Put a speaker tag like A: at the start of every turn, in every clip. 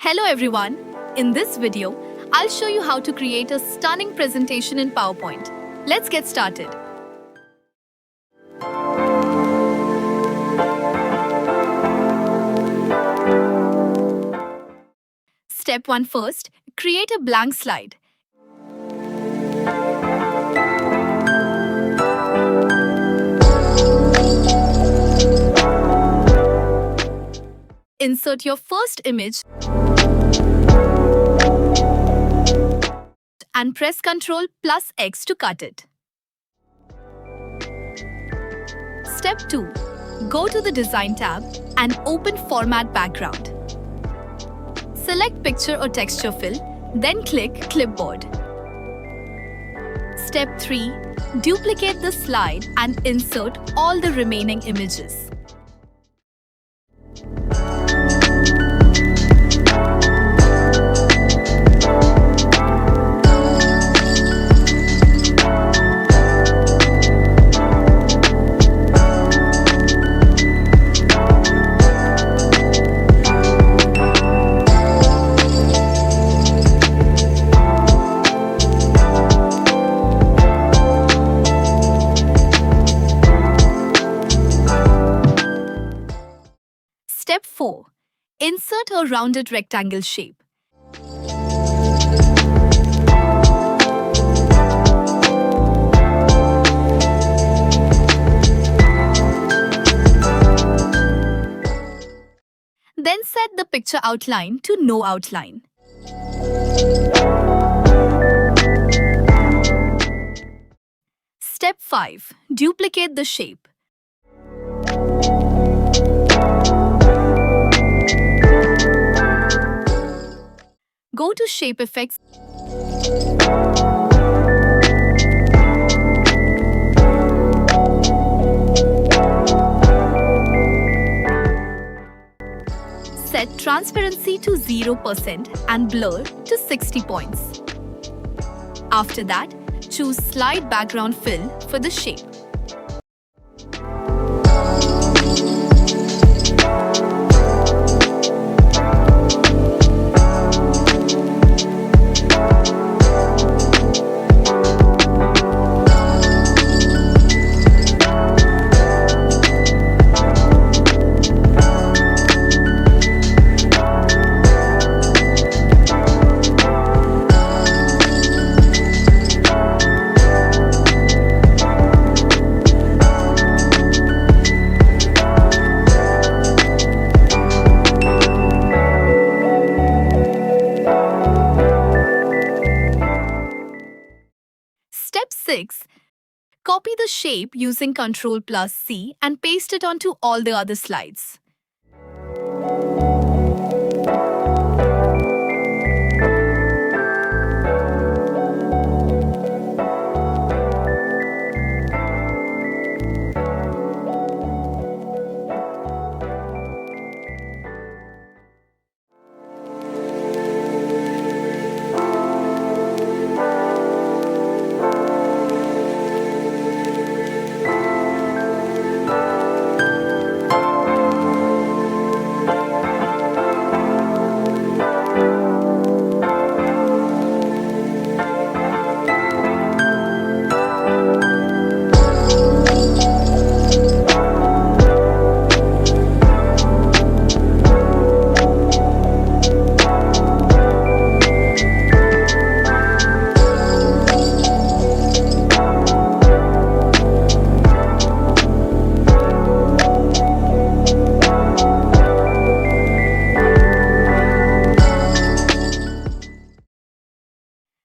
A: Hello everyone! In this video, I'll show you how to create a stunning presentation in PowerPoint. Let's get started. Step 1 first, create a blank slide. Insert your first image and press Ctrl+X to cut it. Step 2. Go to the Design tab and open Format Background. Select Picture or Texture Fill, then click Clipboard. Step 3. Duplicate the slide and insert all the remaining images. Step 4. Insert a rounded rectangle shape. Then set the picture outline to no outline. Step 5. Duplicate the shape. Go to Shape Effects. Set transparency to 0% and blur to 60 points. After that, choose Slide Background Fill for the shape. Step 6. Copy the shape using Ctrl+C and paste it onto all the other slides.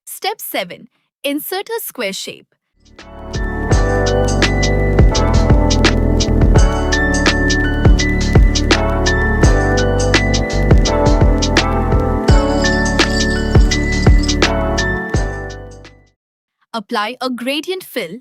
A: Step 7. Insert a square shape. Apply a gradient fill.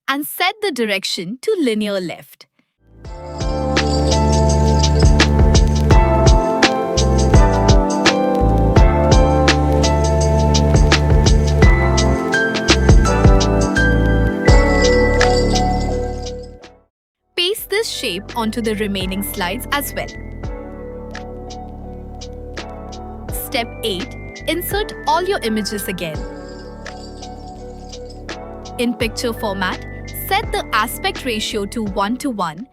A: And set the direction to linear left. shape onto the remaining slides as well. Step 8. Insert all your images again. In picture format, set the aspect ratio to 1:1.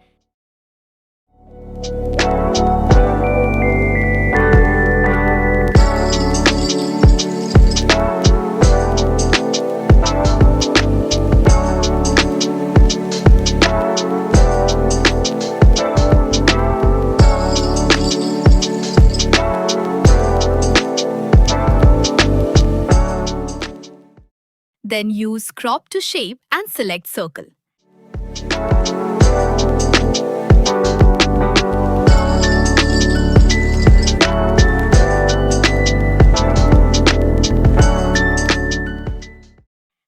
A: Then use crop to shape and select circle.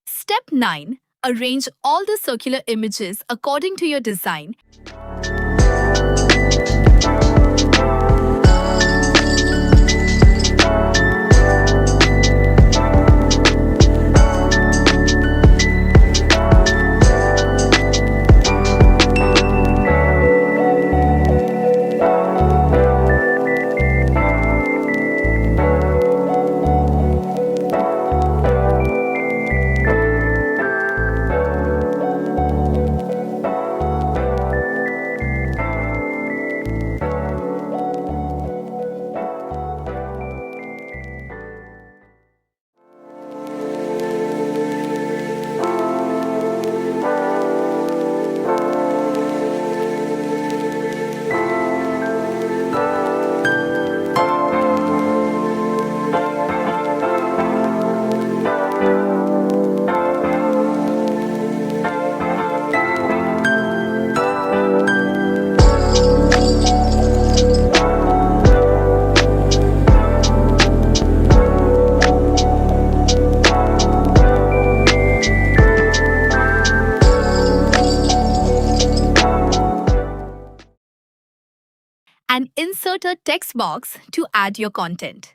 A: Step 9. Arrange all the circular images according to your design. And insert a text box to add your content.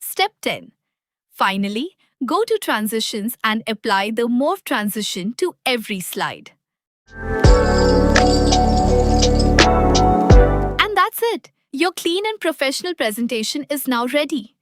A: Step 10. Finally, go to Transitions and apply the Morph transition to every slide. And that's it. Your clean and professional presentation is now ready.